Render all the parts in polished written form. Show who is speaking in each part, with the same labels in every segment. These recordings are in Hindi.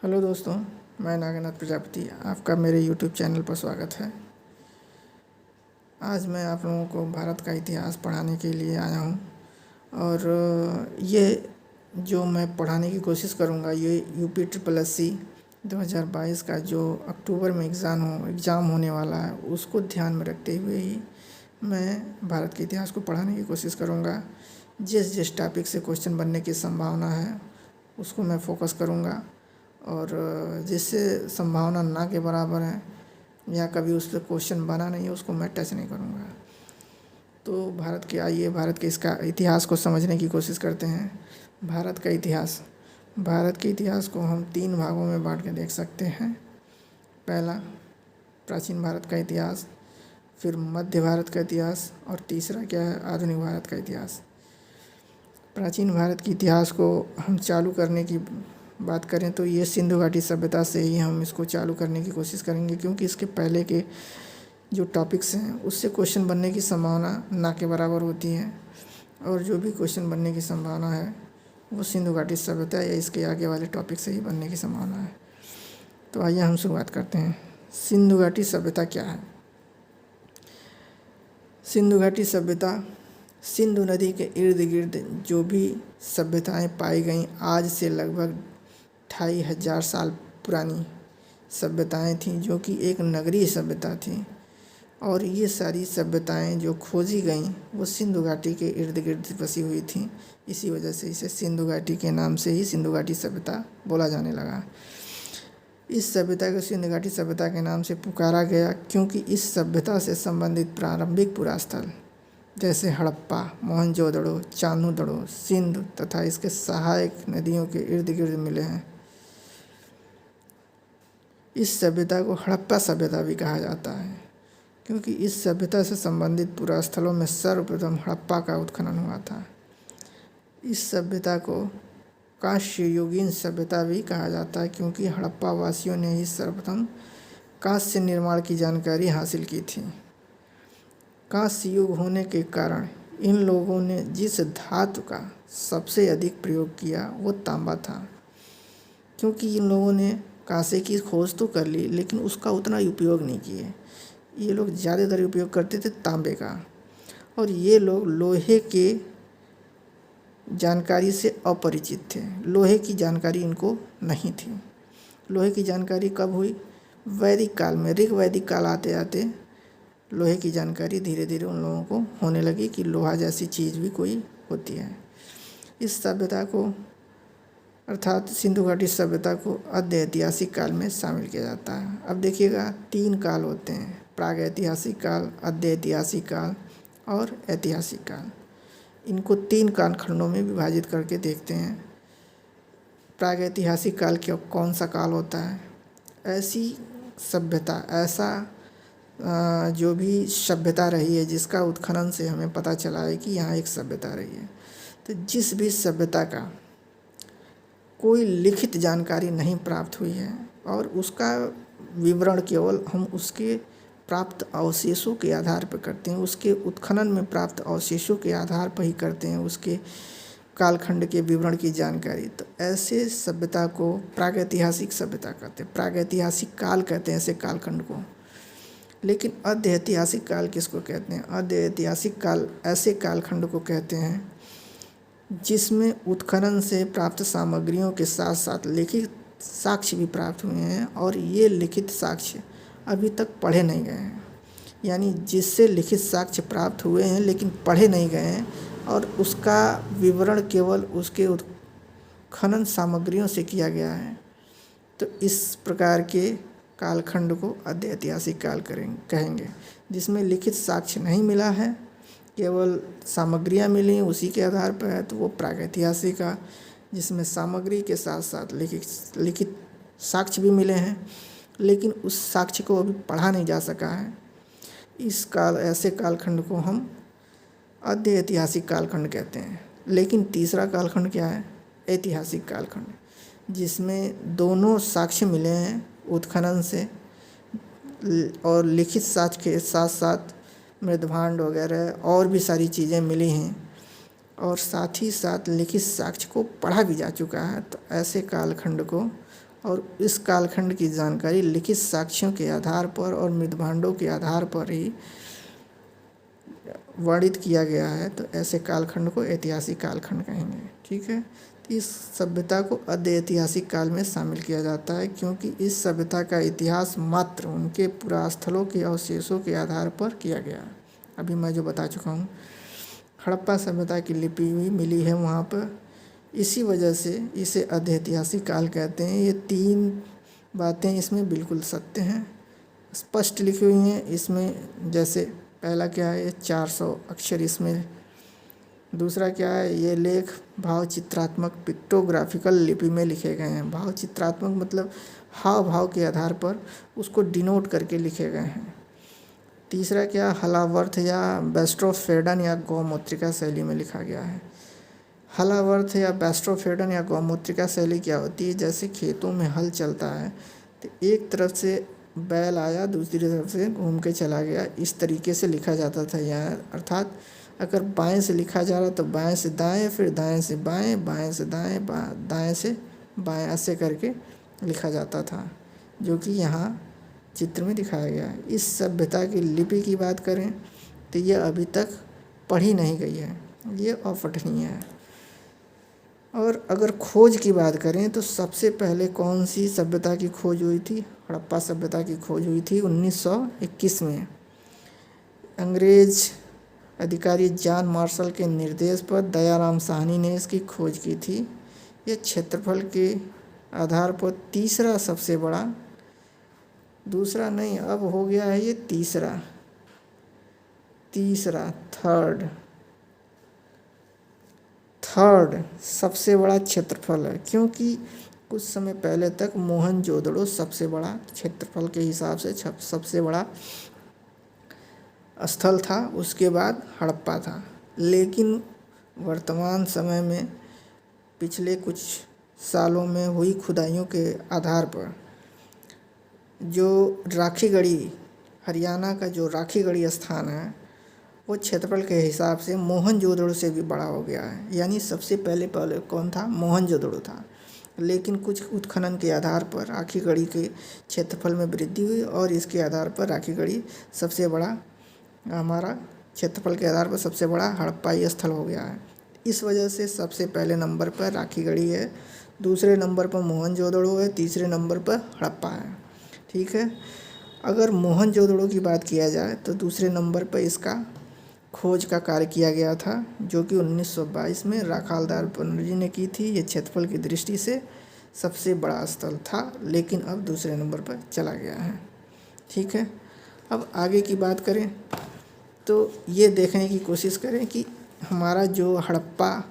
Speaker 1: हेलो दोस्तों, मैं नागनाथ प्रजापति आपका मेरे यूट्यूब चैनल पर स्वागत है। आज मैं आप लोगों को भारत का इतिहास पढ़ाने के लिए आया हूँ और ये जो मैं पढ़ाने की कोशिश करूँगा ये यूपी ट्रिपल एस सी 2022 का जो अक्टूबर में एग्ज़ाम होने वाला है उसको ध्यान में रखते हुए ही मैं भारत के इतिहास को पढ़ाने की कोशिश करूँगा। जिस जिस टॉपिक से क्वेश्चन बनने की संभावना है उसको मैं फोकस करूँगा और जिससे संभावना ना के बराबर है या कभी उस पर क्वेश्चन बना नहीं है उसको मैं टच नहीं करूँगा। तो भारत के इसका इतिहास को समझने की कोशिश करते हैं। भारत के इतिहास को हम 3 भागों में बांट के देख सकते हैं। पहला प्राचीन भारत का इतिहास, फिर मध्य भारत का इतिहास और तीसरा क्या है, आधुनिक भारत का इतिहास। प्राचीन भारत के इतिहास को हम चालू करने की बात करें तो ये सिंधु घाटी सभ्यता से ही हम इसको चालू करने की कोशिश करेंगे, क्योंकि इसके पहले के जो टॉपिक्स हैं उससे क्वेश्चन बनने की संभावना ना के बराबर होती है और जो भी क्वेश्चन बनने की संभावना है वो सिंधु घाटी सभ्यता या इसके आगे वाले टॉपिक से ही बनने की संभावना है। तो आइए हम शुरुआत करते हैं। सिंधु घाटी सभ्यता क्या है? सिंधु घाटी सभ्यता सिंधु नदी के इर्द गिर्द जो भी सभ्यताएं पाई गईं, आज से लगभग 2500 साल पुरानी सभ्यताएं थीं, जो कि एक नगरीय सभ्यता थी। और ये सारी सभ्यताएं जो खोजी गईं वो सिंधु घाटी के इर्द गिर्द बसी हुई थीं। इसी वजह से इसे सिंधु घाटी के नाम से ही सिंधु घाटी सभ्यता बोला जाने लगा। इस सभ्यता को सिंधु घाटी सभ्यता के नाम से पुकारा गया क्योंकि इस सभ्यता से संबंधित प्रारंभिक पुरास्थल जैसे हड़प्पा, मोहनजोदड़ो, चान्होदड़ो, सिंधु तथा इसके सहायक नदियों के इर्द गिर्द मिले हैं। इस सभ्यता को हड़प्पा सभ्यता भी कहा जाता है क्योंकि इस सभ्यता से संबंधित पुरास्थलों में सर्वप्रथम हड़प्पा का उत्खनन हुआ था। इस सभ्यता को कांस्य युगीन सभ्यता भी कहा जाता है क्योंकि हड़प्पा वासियों ने ही सर्वप्रथम कांस्य निर्माण की जानकारी हासिल की थी। कांस्य युग होने के कारण इन लोगों ने जिस धातु का सबसे अधिक प्रयोग किया वो तांबा था, क्योंकि इन लोगों ने कांसे की खोज तो कर ली लेकिन उसका उतना उपयोग नहीं किए। ये लोग ज़्यादातर उपयोग करते थे तांबे का, और ये लोग लोहे के जानकारी से अपरिचित थे। लोहे की जानकारी इनको नहीं थी। लोहे की जानकारी कब हुई? वैदिक काल में। ऋग वैदिक काल आते आते लोहे की जानकारी धीरे धीरे उन लोगों को होने लगी कि लोहा जैसी चीज़ भी कोई होती है। इस सभ्यता को अर्थात सिंधु घाटी सभ्यता को आद्य ऐतिहासिक काल में शामिल किया जाता है। अब देखिएगा 3 काल होते हैं, प्रागैतिहासिक काल, आद्य ऐतिहासिक काल और ऐतिहासिक काल। इनको 3 कालखंडों में विभाजित करके देखते हैं। प्रागैतिहासिक काल क्या कौन सा काल होता है? ऐसी सभ्यता, ऐसा जो भी सभ्यता रही है जिसका उत्खनन से हमें पता चला है कि यहाँ एक सभ्यता रही है। तो जिस भी सभ्यता का कोई लिखित जानकारी नहीं प्राप्त हुई है और उसका विवरण केवल हम उसके प्राप्त अवशेषों के आधार पर करते हैं, उसके उत्खनन में प्राप्त अवशेषों के आधार पर ही करते हैं उसके कालखंड के विवरण की जानकारी, तो ऐसे सभ्यता को प्रागैतिहासिक सभ्यता कहते हैं, प्रागैतिहासिक काल कहते हैं ऐसे कालखंड को। लेकिन आद्य ऐतिहासिक काल किसको कहते हैं? आद्य ऐतिहासिक काल ऐसे कालखंड को कहते हैं जिसमें उत्खनन से प्राप्त सामग्रियों के साथ साथ लिखित साक्ष्य भी प्राप्त हुए हैं और ये लिखित साक्ष्य अभी तक पढ़े नहीं गए हैं। यानी जिससे लिखित साक्ष्य प्राप्त हुए हैं लेकिन पढ़े नहीं गए हैं और उसका विवरण केवल उसके उत्खनन सामग्रियों से किया गया है, तो इस प्रकार के कालखंड को आद्य ऐतिहासिक काल कहेंगे। जिसमें लिखित साक्ष्य नहीं मिला है, केवल सामग्रियाँ मिली उसी के आधार पर है, तो वो प्रागैतिहासिक का। जिसमें सामग्री के साथ साथ लिखित साक्ष्य भी मिले हैं लेकिन उस साक्ष्य को अभी पढ़ा नहीं जा सका है, ऐसे कालखंड को हम आद्य ऐतिहासिक कालखंड कहते हैं। लेकिन तीसरा कालखंड क्या है? ऐतिहासिक कालखंड, जिसमें दोनों साक्ष्य मिले हैं उत्खनन से और लिखित साक्ष्य के साथ साथ मृदभांड वगैरह और भी सारी चीज़ें मिली हैं और साथ ही साथ लिखित साक्ष्य को पढ़ा भी जा चुका है। तो ऐसे कालखंड को और इस कालखंड की जानकारी लिखित साक्ष्यों के आधार पर और मृदभांडों के आधार पर ही वर्णित किया गया है, तो ऐसे कालखंड को ऐतिहासिक कालखंड कहेंगे। ठीक है, तो इस सभ्यता को अद्य ऐतिहासिक काल में शामिल किया जाता है, क्योंकि इस सभ्यता का इतिहास मात्र उनके पुरास्थलों के अवशेषों के आधार पर किया गया है। अभी मैं जो बता चुका हूँ, हड़प्पा सभ्यता की लिपि भी मिली है वहाँ पर, इसी वजह से इसे अद्य ऐतिहासिक काल कहते हैं। ये 3 बातें इसमें बिल्कुल सत्य हैं, स्पष्ट लिखी हुई हैं इसमें। जैसे पहला क्या है, 400 अक्षर इसमें। दूसरा क्या है, ये लेख भाव चित्रात्मक पिक्टोग्राफिकल लिपि में लिखे गए हैं। भाव चित्रात्मक मतलब हाव भाव के आधार पर उसको डिनोट करके लिखे गए हैं। तीसरा क्या, हलावर्थ या बेस्ट्रोफेडन या गौमूत्रिका शैली में लिखा गया है। हलावर्थ या बेस्ट्रोफेडन या गौमूत्रिका शैली क्या होती है, जैसे खेतों में हल चलता है तो एक तरफ से बैल आया, दूसरी तरफ से घूम के चला गया, इस तरीके से लिखा जाता था यहाँ। अर्थात अगर बाएं से लिखा जा रहा तो बाएं से दाएं, फिर दाएं से बाएं, बाएं से दाएं, दाएं से बाएं, ऐसे करके लिखा जाता था, जो कि यहाँ चित्र में दिखाया गया है। इस सभ्यता की लिपि की बात करें तो ये अभी तक पढ़ी नहीं गई है, ये अपठनीय है। और अगर खोज की बात करें तो सबसे पहले कौन सी सभ्यता की खोज हुई थी, हड़प्पा सभ्यता की खोज हुई थी 1921 में। अंग्रेज अधिकारी जॉन मार्शल के निर्देश पर दयाराम साहनी ने इसकी खोज की थी। यह क्षेत्रफल के आधार पर तीसरा सबसे बड़ा, दूसरा नहीं अब हो गया है ये तीसरा थर्ड सबसे बड़ा क्षेत्रफल है, क्योंकि कुछ समय पहले तक मोहनजोदड़ो सबसे बड़ा क्षेत्रफल के हिसाब से सबसे बड़ा स्थल था, उसके बाद हड़प्पा था। लेकिन वर्तमान समय में पिछले कुछ सालों में हुई खुदाइयों के आधार पर जो राखीगढ़ी, हरियाणा का जो राखीगढ़ी स्थान है, वो क्षेत्रफल के हिसाब से मोहनजोदड़ो से भी बड़ा हो गया है। यानी सबसे पहले कौन था, मोहनजोदड़ो था। लेकिन कुछ उत्खनन के आधार पर राखीगढ़ी के क्षेत्रफल में वृद्धि हुई और इसके आधार पर राखीगढ़ी सबसे बड़ा, हमारा क्षेत्रफल के आधार पर सबसे बड़ा हड़प्पाई स्थल हो गया है। इस वजह से सबसे पहले नंबर पर राखीगढ़ी है, दूसरे नंबर पर मोहनजोदड़ो है, तीसरे नंबर पर हड़प्पा है। ठीक है, अगर मोहनजोदड़ो की बात किया जाए तो दूसरे नंबर पर इसका खोज का कार्य किया गया था, जो कि 1922 में राखालदार बनर्जी ने की थी। ये क्षेत्रफल की दृष्टि से सबसे बड़ा स्थल था, लेकिन अब दूसरे नंबर पर चला गया है। ठीक है, अब आगे की बात करें तो ये देखने की कोशिश करें कि हमारा जो हड़प्पा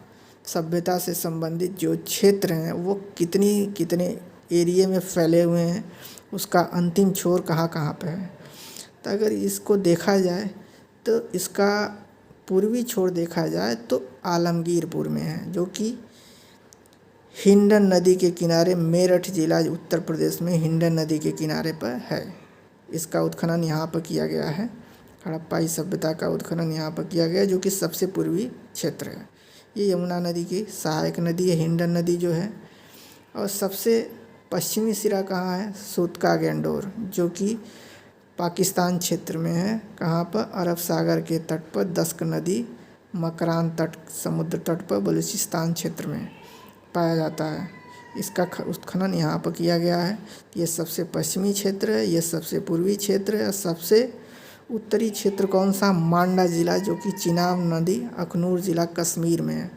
Speaker 1: सभ्यता से संबंधित जो क्षेत्र हैं वो कितने एरिया में फैले हुए हैं, उसका अंतिम छोर कहाँ कहाँ पे है। तो अगर इसको देखा जाए तो इसका पूर्वी छोर देखा जाए तो आलमगीरपुर में है, जो कि हिंडन नदी के किनारे, मेरठ जिला उत्तर प्रदेश में हिंडन नदी के किनारे पर है। इसका उत्खनन यहाँ पर किया गया है, हड़प्पाई सभ्यता का उत्खनन यहाँ पर किया गया, जो कि सबसे पूर्वी क्षेत्र है। ये यमुना नदी की सहायक नदी है, हिंडन नदी जो है। और सबसे पश्चिमी सिरा कहाँ है, सूतका गैंडोर, जो कि पाकिस्तान क्षेत्र में है। कहाँ पर, अरब सागर के तट पर, दस्क नदी मकरान तट, समुद्र तट पर बलूचिस्तान क्षेत्र में पाया जाता है। इसका उत्खनन यहाँ पर किया गया है। ये सबसे पश्चिमी क्षेत्र है, ये सबसे पूर्वी क्षेत्र है। सबसे उत्तरी क्षेत्र कौन सा, मांडा ज़िला, जो कि चिनाब नदी, अखनूर ज़िला कश्मीर में है।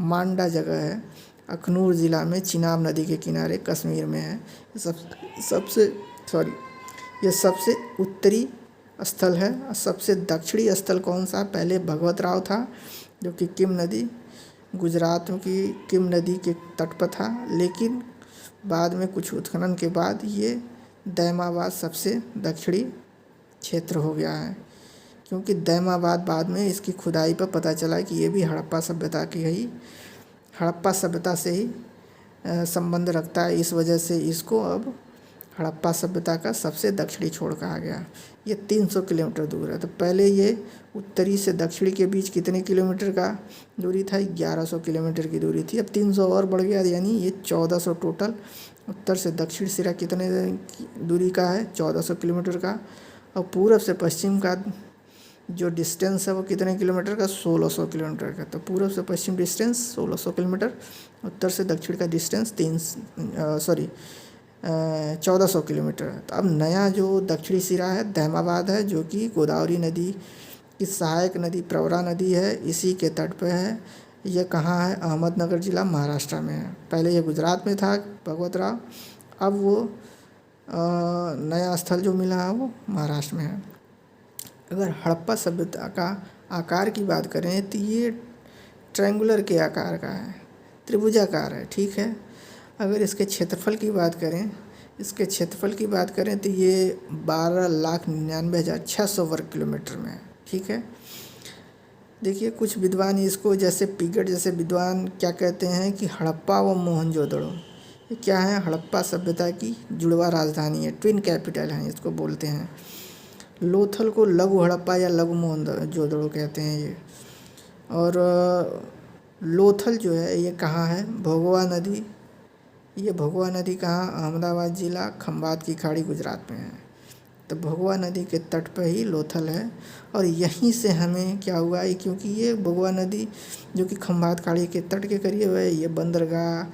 Speaker 1: मांडा जगह है अखनूर ज़िला में, चिनाब नदी के किनारे कश्मीर में है। ये सबसे उत्तरी स्थल है। और सबसे दक्षिणी स्थल कौन सा, पहले भगवत राव था, जो कि किम नदी, गुजरात की किम नदी के तट पर था। लेकिन बाद में कुछ उत्खनन के बाद ये दैमाबाद सबसे दक्षिणी क्षेत्र हो गया है, क्योंकि दैमाबाद बाद में इसकी खुदाई पर पता चला कि ये भी हड़प्पा सभ्यता की ही, हड़प्पा सभ्यता से ही संबंध रखता है। इस वजह से इसको अब हड़प्पा सभ्यता का सबसे दक्षिणी छोर कहा गया। ये 300 किलोमीटर दूर है। तो पहले ये उत्तरी से दक्षिणी के बीच कितने किलोमीटर का दूरी था, 1100 किलोमीटर की दूरी थी। अब 300 और बढ़ गया, यानी ये 1400 टोटल उत्तर से दक्षिण सिरा कितने दूरी का है, 1400 किलोमीटर का। और पूरब से पश्चिम का जो डिस्टेंस है वो कितने किलोमीटर का, 1600 किलोमीटर का। तो पूरब से पश्चिम डिस्टेंस 1600 किलोमीटर, उत्तर से दक्षिण का डिस्टेंस 1400 किलोमीटर। तो अब नया जो दक्षिणी सिरा है दहमाबाद है, जो कि गोदावरी नदी की सहायक नदी प्रवरा नदी है, इसी के तट पे है। ये कहाँ है, अहमदनगर ज़िला महाराष्ट्र में है। पहले ये गुजरात में था भगवतराव, अब वो नया स्थल जो मिला है वो महाराष्ट्र में है। अगर हड़प्पा सभ्यता का आकार की बात करें तो ये ट्रायंगुलर के आकार का है, त्रिभुजाकार है, ठीक है। अगर इसके क्षेत्रफल की बात करें तो ये 12,99,600 वर्ग किलोमीटर में है, ठीक है। देखिए कुछ विद्वान इसको जैसे पिगट जैसे विद्वान क्या कहते हैं कि हड़प्पा व मोहनजोदड़ो ये क्या है, हड़प्पा सभ्यता की जुड़वा राजधानी है, ट्विन कैपिटल है, इसको बोलते हैं। लोथल को लघु हड़प्पा या लघु मोहनजोदड़ो कहते हैं ये। और लोथल जो है ये कहाँ है, भोगवा नदी, ये भोगवा नदी कहाँ, अहमदाबाद ज़िला, खंभात की खाड़ी, गुजरात में है। तो भोगवा नदी के तट पर ही लोथल है। और यहीं से हमें क्या हुआ है, क्योंकि ये भोगवा नदी जो कि खंभात खाड़ी के तट के करीब है, ये बंदरगाह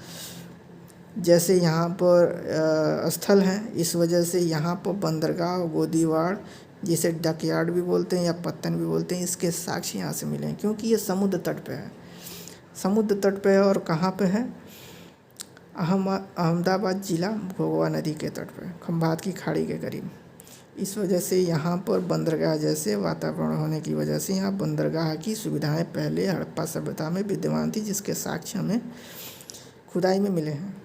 Speaker 1: जैसे यहाँ पर स्थल हैं, इस वजह से यहाँ पर बंदरगाह, गोदीवाड़, जिसे डकयार्ड भी बोलते हैं या पत्तन भी बोलते हैं, इसके साक्ष्य यहाँ से मिले हैं, क्योंकि ये समुद्र तट पे है। समुद्र तट पे है और कहाँ पे है, अहमदाबाद ज़िला, भोगवा नदी के तट पे, खंभात की खाड़ी के करीब। इस वजह से यहाँ पर बंदरगाह जैसे वातावरण होने की वजह से यहाँ बंदरगाह की सुविधाएं पहले हड़प्पा सभ्यता में विद्यमान थी, जिसके साक्ष्य हमें खुदाई में मिले हैं।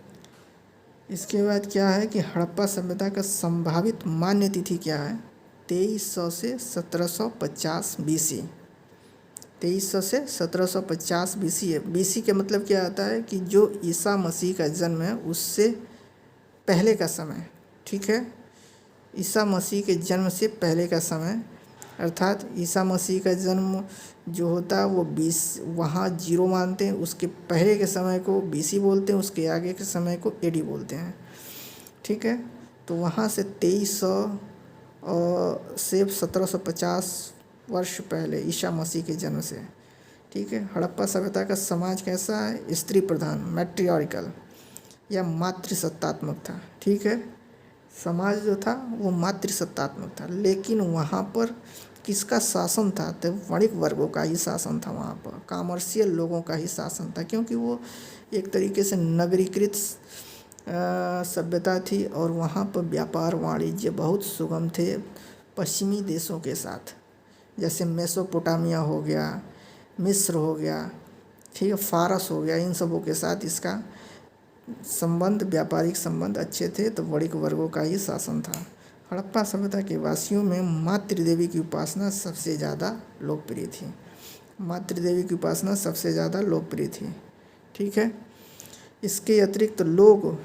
Speaker 1: इसके बाद क्या है कि हड़प्पा सभ्यता का संभावित मान्य तिथि क्या है, 2300 से 1750 BC। 2300 से 1750 BC है। BC के मतलब क्या आता है कि जो ईसा मसीह का जन्म है उससे पहले का समय, ठीक है। ईसा मसीह के जन्म से पहले का समय, अर्थात ईसा मसीह का जन्म जो होता है वो 20 वहाँ 0 मानते हैं, उसके पहले के समय को BC बोलते हैं, उसके आगे के समय को AD बोलते हैं, ठीक है। तो वहाँ से 2300 से 1750 वर्ष पहले ईसा मसीह के जन्म से, ठीक है। हड़प्पा सभ्यता का समाज कैसा है, स्त्री प्रधान, मैट्रियार्कल या मातृसत्तात्मक था, ठीक है। समाज जो था वो मातृसत्तात्मक था, लेकिन वहाँ पर किसका शासन था, तो वणिक वर्गों का ही शासन था, वहाँ पर कॉमर्शियल लोगों का ही शासन था, क्योंकि वो एक तरीके से नगरीकृत सभ्यता थी और वहाँ पर व्यापार वाणिज्य बहुत सुगम थे पश्चिमी देशों के साथ, जैसे मेसोपोटामिया हो गया, मिस्र हो गया, ठीक है, फारस हो गया, इन सबों के साथ इसका संबंध, व्यापारिक संबंध अच्छे थे। तो वणिक वर्गों का ही शासन था। हड़प्पा सभ्यता के वासियों में मातृदेवी की उपासना सबसे ज़्यादा लोकप्रिय थी। मातृदेवी की उपासना सबसे ज़्यादा लोकप्रिय थी, ठीक है। इसके अतिरिक्त लोग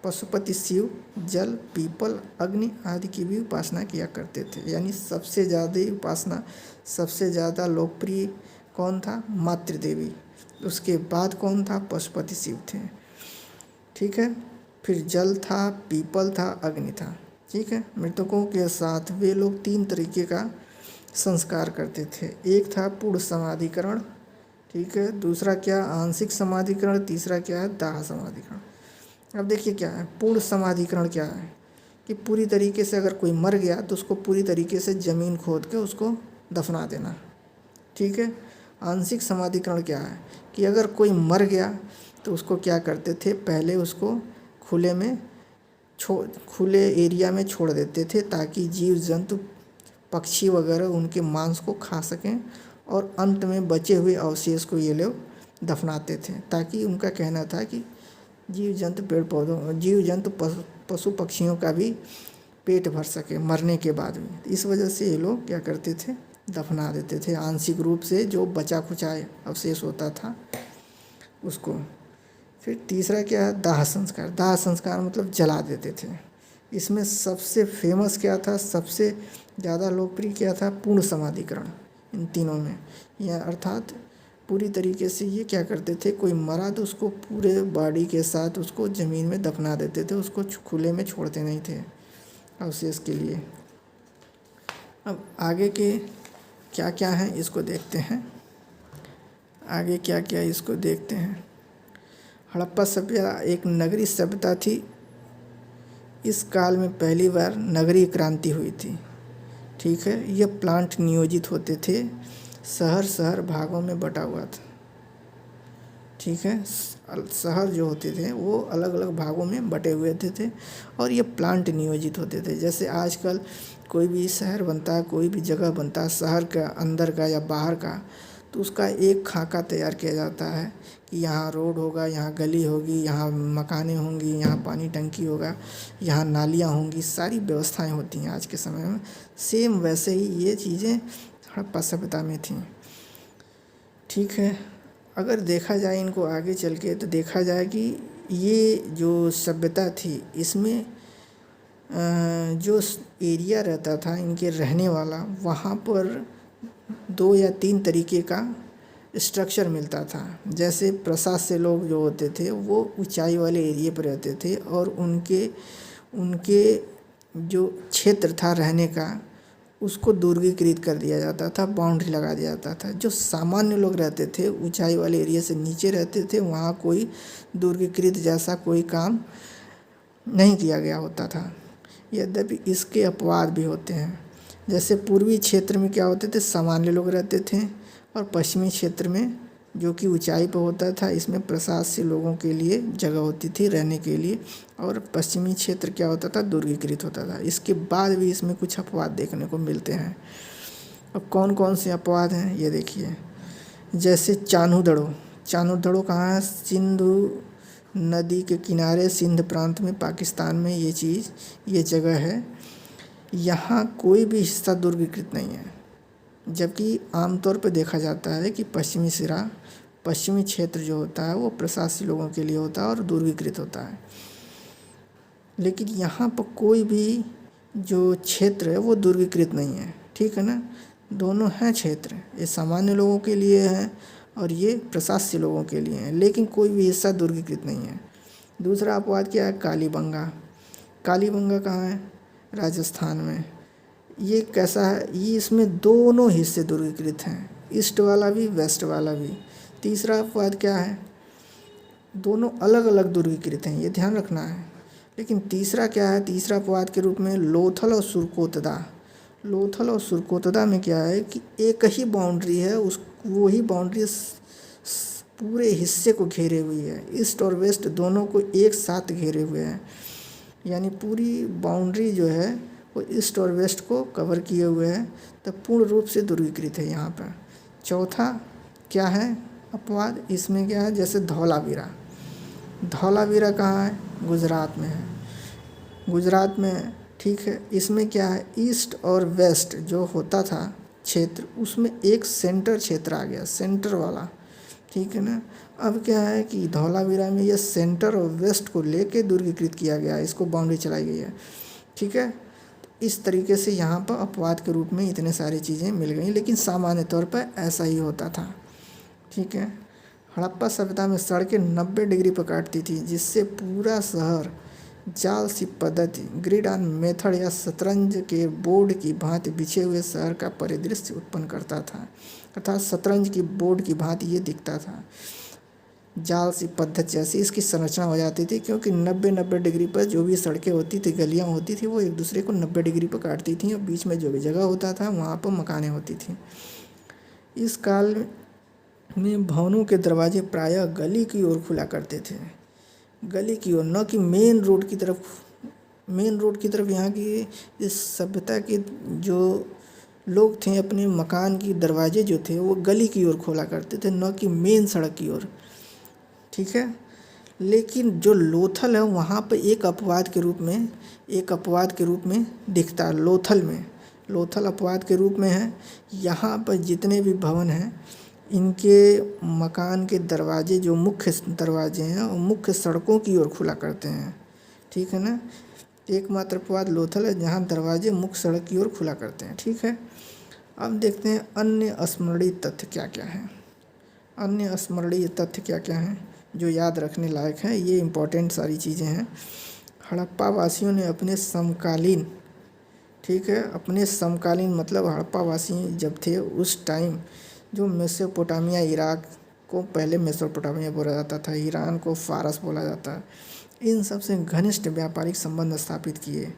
Speaker 1: पशुपति शिव, जल, पीपल, अग्नि आदि की भी उपासना किया करते थे। यानी सबसे ज़्यादा उपासना, सबसे ज़्यादा लोकप्रिय कौन था, मातृदेवी। उसके बाद कौन था, पशुपति शिव थे, ठीक है। फिर जल था, पीपल था, अग्नि था, ठीक है। मृतकों के साथ वे लोग 3 तरीके का संस्कार करते थे। एक था पूर्ण समाधिकरण, ठीक है। दूसरा क्या, आंशिक समाधिकरण। तीसरा क्या है, दाह समाधिकरण। अब देखिए क्या है, पूर्ण समाधिकरण क्या है कि पूरी तरीके से अगर कोई मर गया तो उसको पूरी तरीके से ज़मीन खोद के उसको दफना देना, ठीक है। आंशिक समाधिकरण क्या है कि अगर कोई मर गया तो उसको क्या करते थे, पहले उसको खुले एरिया में छोड़ देते थे ताकि जीव जंतु, पक्षी वगैरह उनके मांस को खा सकें, और अंत में बचे हुए अवशेष को ये लोग दफनाते थे, ताकि उनका कहना था कि जीव जंतु, पेड़ पौधों, जीव जंतु, पशु पक्षियों का भी पेट भर सके मरने के बाद भी। इस वजह से ये लोग क्या करते थे, दफना देते थे आंशिक रूप से, जो बचा खुचा अवशेष होता था उसको। फिर तीसरा क्या है, दाह संस्कार। दाह संस्कार मतलब जला देते थे। इसमें सबसे फेमस क्या था, सबसे ज़्यादा लोकप्रिय क्या था, पूर्ण समाधिकरण। इन तीनों में, यह अर्थात पूरी तरीके से ये क्या करते थे, कोई मरा तो उसको पूरे बॉडी के साथ उसको ज़मीन में दफना देते थे, उसको खुले में छोड़ते नहीं थे अवशेष के लिए। अब आगे के क्या क्या हैं इसको देखते हैं, आगे क्या क्या इसको देखते हैं। हड़प्पा सभ्यता एक नगरीय सभ्यता थी। इस काल में पहली बार नगरीय क्रांति हुई थी। ठीक है, यह प्लांट नियोजित होते थे, शहर शहर भागों में बटा हुआ था। ठीक है, शहर जो होते थे वो अलग अलग भागों में बटे हुए थे और ये प्लांट नियोजित होते थे। जैसे आजकल कोई भी शहर बनता है, कोई भी जगह बनता है शहर का अंदर का या बाहर का, तो उसका एक खाका तैयार किया जाता है कि यहाँ रोड होगा, यहाँ गली होगी, यहाँ मकानें होंगी, यहाँ पानी टंकी होगा, यहाँ नालियाँ होंगी, सारी व्यवस्थाएं होती हैं आज के समय में। सेम वैसे ही ये चीज़ें हड़प्पा सभ्यता में थीं। ठीक है, अगर देखा जाए इनको आगे चल के तो देखा जाए कि ये जो सभ्यता थी इसमें जो एरिया रहता था इनके रहने वाला, वहाँ पर 2 या 3 तरीके का स्ट्रक्चर मिलता था। जैसे प्रसाद से लोग जो होते थे वो ऊंचाई वाले एरिया पर रहते थे और उनके जो क्षेत्र था रहने का उसको दुर्गीकृत कर दिया जाता था, बाउंड्री लगा दिया जाता था। जो सामान्य लोग रहते थे ऊंचाई वाले एरिया से नीचे रहते थे, वहाँ कोई दुर्गीकृत जैसा कोई काम नहीं किया गया होता था। यद्यपि इसके अपवाद भी होते हैं। जैसे पूर्वी क्षेत्र में क्या होते थे, सामान्य लोग रहते थे और पश्चिमी क्षेत्र में जो कि ऊंचाई पर होता था इसमें प्रशासनिक लोगों के लिए जगह होती थी रहने के लिए, और पश्चिमी क्षेत्र क्या होता था, दुर्गीकृत होता था। इसके बाद भी इसमें कुछ अपवाद देखने को मिलते हैं। अब कौन कौन से अपवाद हैं ये देखिए। जैसे चानूदड़ो कहाँ है, सिंधु नदी के किनारे सिंध प्रांत में पाकिस्तान में ये जगह है। यहाँ कोई भी हिस्सा दुर्गीकृत नहीं है, जबकि आमतौर पर देखा जाता है कि पश्चिमी क्षेत्र जो होता है वो प्रशासनिक लोगों के लिए होता है और दुर्गीकृत होता है। लेकिन यहाँ पर कोई भी जो क्षेत्र है वो दुर्गीकृत नहीं है। ठीक है ना, दोनों हैं क्षेत्र, ये सामान्य लोगों के लिए है और ये प्रशासनिक लोगों के लिए है, लेकिन कोई भी हिस्सा दुर्गीकृत नहीं है। दूसरा अपवाद क्या है, कालीबंगा कहाँ है, राजस्थान में। ये कैसा है, ये इसमें दोनों हिस्से दुर्गीकृत हैं, ईस्ट वाला भी वेस्ट वाला भी। तीसरा अपवाद क्या है, दोनों अलग अलग दुर्गीकृत हैं, ये ध्यान रखना है। लेकिन तीसरा क्या है, तीसरा अपवाद के रूप में लोथल और सुरकोतदा में क्या है कि एक ही बाउंड्री है, वही बाउंड्री पूरे हिस्से को घेरे हुई है, ईस्ट और वेस्ट दोनों को एक साथ घेरे हुए हैं। यानी पूरी बाउंड्री जो है वो ईस्ट और वेस्ट को कवर किए हुए हैं, तो पूर्ण रूप से दुर्गीकृत है यहाँ पर। चौथा क्या है अपवाद, इसमें क्या है, जैसे धौलावीरा कहाँ है, गुजरात में है, गुजरात में। ठीक है, इसमें क्या है, ईस्ट और वेस्ट जो होता था क्षेत्र उसमें एक सेंटर क्षेत्र आ गया, सेंटर वाला। ठीक है ना, अब क्या है कि धौलावीरा में ये सेंटर और वेस्ट को लेके दुर्गीकृत किया गया, इसको बाउंड्री चलाई गई है। ठीक है, इस तरीके से यहाँ पर अपवाद के रूप में इतने सारी चीज़ें मिल गई, लेकिन सामान्य तौर पर ऐसा ही होता था। ठीक है, हड़प्पा सभ्यता में सड़कें 90 डिग्री पर काटती थी, जिससे पूरा शहर जाल सी पद्धति, ग्रिड ऑन मेथड या शतरंज के बोर्ड की भांति बिछे हुए शहर का परिदृश्य उत्पन्न करता था। अर्थात शतरंज की बोर्ड की भांति ये दिखता था, जाल सी पद्धति जैसी इसकी संरचना हो जाती थी, क्योंकि 90 डिग्री पर जो भी सड़कें होती थी, गलियां होती थी, वो एक दूसरे को 90 डिग्री पर काटती थी और बीच में जो भी जगह होता था वहाँ पर मकानें होती थी। इस काल में भवनों के दरवाजे प्रायः गली की ओर खुला करते थे, गली की ओर, न कि मेन रोड की तरफ। यहाँ की इस सभ्यता के जो लोग थे अपने मकान की दरवाजे जो थे वो गली की ओर खोला करते थे, न कि मेन सड़क की ओर। ठीक है, लेकिन जो लोथल है वहाँ पर एक अपवाद के रूप में दिखता है। लोथल अपवाद के रूप में है। यहाँ पर जितने भी भवन हैं इनके मकान के दरवाजे जो मुख्य दरवाजे हैं वो मुख्य सड़कों की ओर खुला करते हैं। ठीक है ना, एकमात्र अपवाद लोथल है जहाँ दरवाजे मुख्य सड़क की ओर खुला करते हैं। ठीक है, अब देखते हैं अन्य स्मरणीय तथ्य क्या क्या हैं। अन्य स्मरणीय तथ्य क्या क्या हैं जो याद रखने लायक हैं, ये इम्पोर्टेंट सारी चीज़ें हैं। हड़प्पा वासियों ने अपने समकालीन, ठीक है, अपने समकालीन मतलब हड़प्पा वासी जब थे उस टाइम जो मेसोपोटामिया, इराक को पहले मेसोपोटामिया बोला जाता था, ईरान को फारस बोला जाता है, इन सब से घनिष्ठ व्यापारिक संबंध स्थापित किए।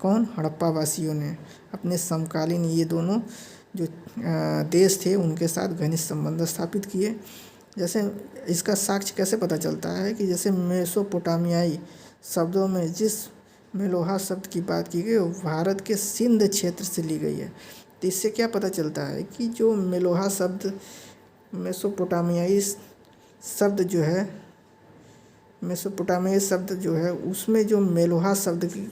Speaker 1: कौन? हड़प्पा वासियों ने अपने समकालीन ये दोनों जो देश थे उनके साथ घनिष्ठ संबंध स्थापित किए। जैसे इसका साक्ष्य कैसे पता चलता है कि जैसे मेसोपोटामियाई शब्दों में जिस मेलोहा शब्द की बात की गई वो भारत के सिंध क्षेत्र से ली गई है। तो इससे क्या पता चलता है कि जो मेलोहा शब्द, मेसोपोटामियाई शब्द जो है, मेसोपोटामियाई शब्द जो है उसमें जो मेलोहा शब्द की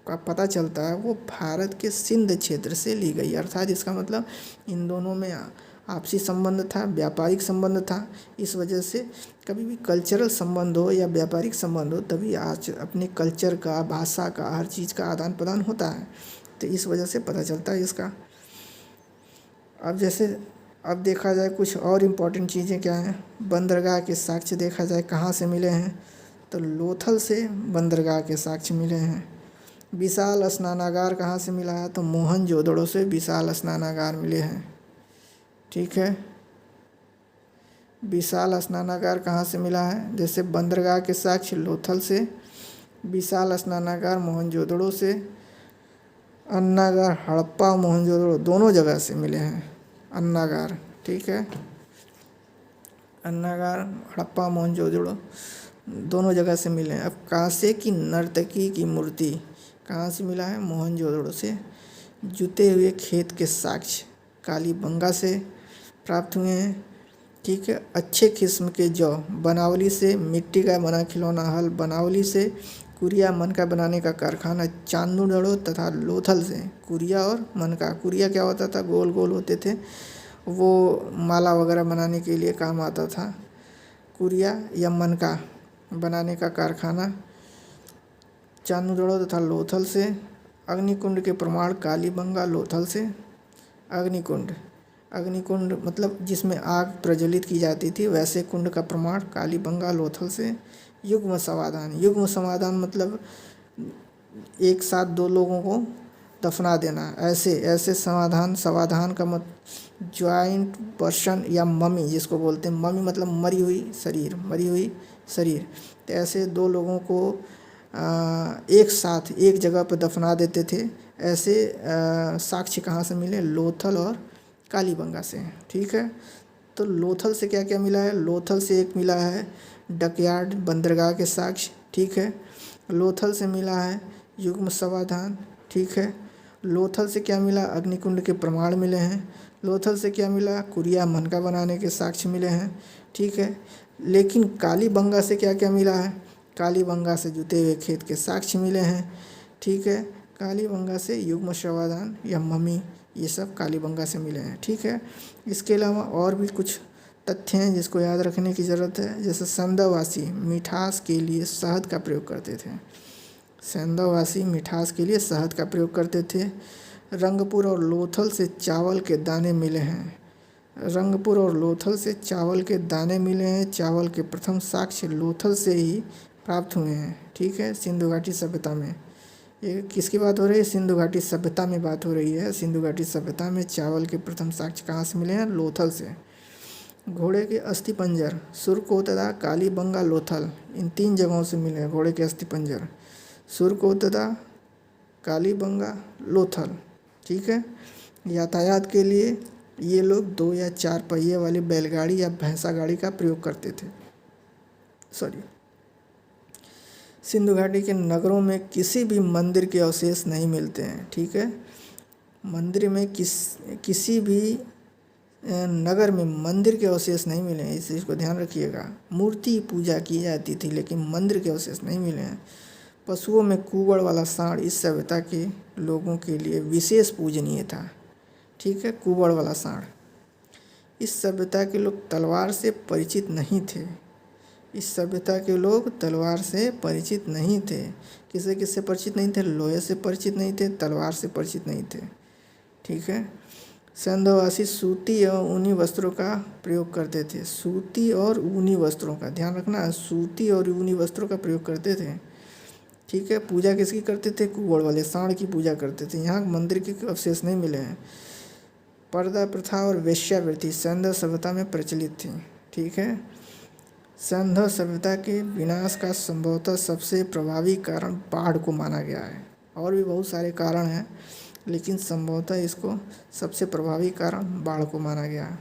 Speaker 1: का पता चलता है वो भारत के सिंध क्षेत्र से ली गई। अर्थात इसका मतलब इन दोनों में आपसी संबंध था, व्यापारिक संबंध था। इस वजह से कभी भी कल्चरल संबंध हो या व्यापारिक संबंध हो तभी आज अपने कल्चर का, भाषा का, हर चीज़ का आदान प्रदान होता है। तो इस वजह से पता चलता है इसका। अब देखा जाए कुछ और इम्पोर्टेंट चीज़ें क्या हैं। बंदरगाह के साक्ष्य देखा जाए कहाँ से मिले हैं, तो लोथल से बंदरगाह के साक्ष्य मिले हैं। विशाल स्नानागार कहाँ से मिला है, तो मोहनजोदड़ो से विशाल स्नानागार मिले हैं। ठीक है, विशाल स्नानागार कहाँ से मिला है, जैसे बंदरगाह के साक्ष्य लोथल से, विशाल स्नानागार मोहनजोदड़ो से, अन्नागार हड़प्पा मोहनजोदड़ो दोनों जगह से मिले हैं। अन्नागार, ठीक है, अन्नागार हड़प्पा मोहनजोदड़ो दोनों जगह से मिले हैं। अब कांसे की नर्तकी की मूर्ति कहाँ से मिला है, मोहनजोदड़ो से। जुते हुए खेत के साक्ष्य कालीबंगा से प्राप्त हुए हैं। ठीक है, अच्छे किस्म के जौ बनावली से, मिट्टी का बना खिलौना हल बनावली से, कुरिया मनका बनाने का कारखाना चांदूड़ो तथा लोथल से। कुरिया और मनका, कुरिया क्या होता था, गोल गोल होते थे, वो माला वगैरह बनाने के लिए काम आता था। कुरिया या मनका बनाने का कारखाना चांदूड़ो तथा लोथल से। अग्निकुंड के प्रमाण कालीबंगा लोथल से। अग्निकुंड, अग्निकुंड मतलब जिसमें आग प्रज्वलित की जाती थी, वैसे कुंड का प्रमाण कालीबंगा लोथल से। युग्म समाधान, युग्म समाधान मतलब एक साथ दो लोगों को दफना देना, ऐसे समाधान का मत ज्वाइंट पर्सन या ममी जिसको बोलते हैं। ममी मतलब मरी हुई शरीर। तो ऐसे दो लोगों को एक साथ एक जगह पर दफना देते थे। ऐसे साक्ष्य कहाँ से मिले, लोथल और कालीबंगा से। ठीक है, तो लोथल से क्या क्या मिला है, लोथल से एक मिला है डकयार्ड बंदरगाह के साक्ष्य। ठीक है, लोथल से मिला है युग्म समाधान। ठीक है, लोथल से क्या मिला, अग्निकुंड के प्रमाण मिले हैं। लोथल से क्या मिला, कुरिया मनका बनाने के साक्ष्य मिले हैं। ठीक है, लेकिन कालीबंगा से क्या क्या मिला है, कालीबंगा से जुते हुए खेत के साक्ष्य मिले हैं। ठीक है, कालीबंगा से युग्म समाधान या मम्मी, ये सब कालीबंगा से मिले हैं। ठीक है, इसके अलावा और भी कुछ तथ्य हैं जिसको याद रखने की ज़रूरत है। जैसे सेंधववासी मिठास के लिए शहद का प्रयोग करते थे। सेंधववासी मिठास के लिए शहद का प्रयोग करते थे। रंगपुर और लोथल से चावल के दाने मिले हैं। रंगपुर और लोथल से चावल के दाने मिले हैं। चावल के प्रथम साक्ष्य लोथल से ही प्राप्त हुए हैं। ठीक है, सिंधु घाटी सभ्यता में, ये किसकी बात हो रही है, सिंधु घाटी सभ्यता में बात हो रही है। सिंधु घाटी सभ्यता में चावल के प्रथम साक्ष्य कहाँ से मिले हैं, लोथल से। घोड़े के अस्थिपंजर सुरकोतदा, कालीबंगा, लोथल, इन तीन जगहों से मिले हैं घोड़े के अस्थिपंजर, सुरकोतदा, कालीबंगा, लोथल। ठीक है, यातायात के लिए ये लोग 2 या 4 पहिए वाली बैलगाड़ी या भैंसा गाड़ी का प्रयोग करते थे। सिंधु घाटी के नगरों में किसी भी मंदिर के अवशेष नहीं मिलते हैं। ठीक है, मंदिर में किसी भी नगर में मंदिर के अवशेष नहीं मिले हैं, इस चीज़ को ध्यान रखिएगा। मूर्ति पूजा की जाती थी लेकिन मंदिर के अवशेष नहीं मिले हैं। पशुओं में कुबड़ वाला सांड इस सभ्यता के लोगों के लिए विशेष पूजनीय था। ठीक है, कुबड़ वाला सांड। इस सभ्यता के लोग तलवार से परिचित नहीं थे। इस सभ्यता के लोग तलवार से परिचित नहीं थे। किससे परिचित नहीं थे, लोहे से परिचित नहीं थे, तलवार से परिचित नहीं थे। ठीक है, सिंधुवासी सूती और ऊनी वस्त्रों का प्रयोग करते थे। सूती और ऊनी वस्त्रों का ध्यान रखना, सूती और ऊनी वस्त्रों का प्रयोग करते थे। ठीक है। पूजा किसकी करते थे? कुंवड़ वाले सांड की पूजा करते थे। यहाँ मंदिर के अवशेष नहीं मिले हैं। पर्दा प्रथा और वेश्यावृत्ति सिंधु सभ्यता में प्रचलित थी। ठीक है। सिंधु सभ्यता के विनाश का संभवतः सबसे प्रभावी कारण बाढ़ को माना गया है। और भी बहुत सारे कारण हैं, लेकिन संभवतः इसको सबसे प्रभावी कारण बाढ़ को माना गया है।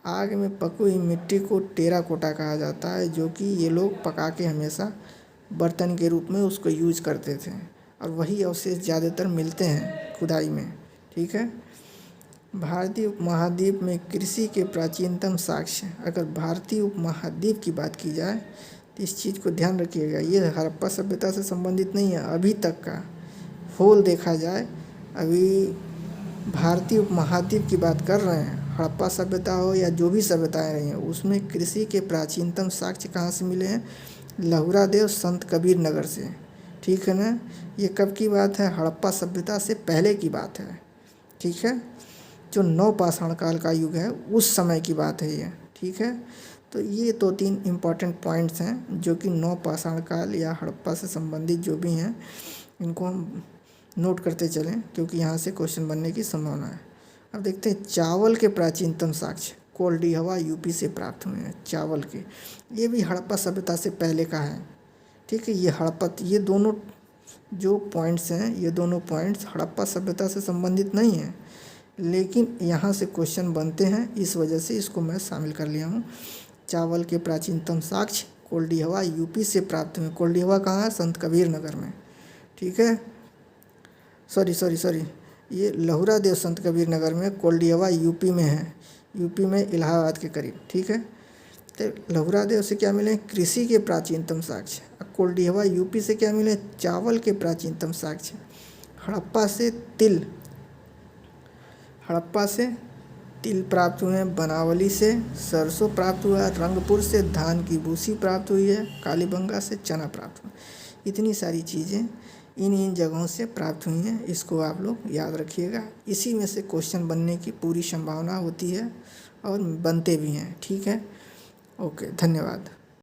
Speaker 1: आग में पकी हुई मिट्टी को टेराकोटा कहा जाता है, जो कि ये लोग पका के हमेशा बर्तन के रूप में उसको यूज करते थे, और वही अवशेष ज़्यादातर मिलते हैं खुदाई में। ठीक है। भारतीय उपमहाद्वीप में कृषि के प्राचीनतम साक्ष्य, अगर भारतीय उपमहाद्वीप की बात की जाए तो इस चीज़ को ध्यान रखिएगा, ये हड़प्पा सभ्यता से संबंधित नहीं है। अभी तक का होल देखा जाए, अभी भारतीय उपमहाद्वीप की बात कर रहे हैं, हड़प्पा सभ्यता हो या जो भी सभ्यताएं रही हैं, उसमें कृषि के प्राचीनतम साक्ष्य कहाँ से मिले हैं? लहुरा देव संत कबीर नगर से। ठीक है ना। ये कब की बात है? हड़प्पा सभ्यता से पहले की बात है। ठीक है। जो नवपाषाण काल का युग है उस समय की बात है ये। ठीक है। तो ये 2-3 इम्पॉर्टेंट पॉइंट्स हैं जो कि नवपाषाण काल या हड़प्पा से संबंधित जो भी हैं, इनको हम नोट करते चलें, क्योंकि यहाँ से क्वेश्चन बनने की संभावना है। अब देखते हैं चावल के प्राचीनतम साक्ष्य कोल्डिहवा यूपी से प्राप्त हुए हैं। चावल के, ये भी हड़प्पा सभ्यता से पहले का है। ठीक है। ये हड़प्पा, ये दोनों जो पॉइंट्स हैं, ये दोनों पॉइंट्स हड़प्पा सभ्यता से संबंधित नहीं हैं, लेकिन यहाँ से क्वेश्चन बनते हैं, इस वजह से इसको मैं शामिल कर लिया हूँ। चावल के प्राचीनतम साक्ष्य कोल्डिहवा यूपी से प्राप्त हुए। कोल्डिहवा कहाँ है? संत कबीर नगर में। ठीक है। सॉरी, ये लहुरा देव संत कबीर नगर में, कोल्डिहवा यूपी में है, यूपी में इलाहाबाद के करीब। ठीक है। तो लहुरा देव से क्या मिले? कृषि के प्राचीनतम साक्ष्य। कोल्डिहवा यूपी से क्या मिले? चावल के प्राचीनतम साक्ष्य। हड़प्पा से तिल प्राप्त हुए हैं। बनावली से सरसों प्राप्त हुआ है। रंगपुर से धान की भूसी प्राप्त हुई है। कालीबंगा से चना प्राप्त हुआ। इतनी सारी चीज़ें इन जगहों से प्राप्त हुई हैं। इसको आप लोग याद रखिएगा। इसी में से क्वेश्चन बनने की पूरी संभावना होती है और बनते भी हैं। ठीक है। ओके, धन्यवाद।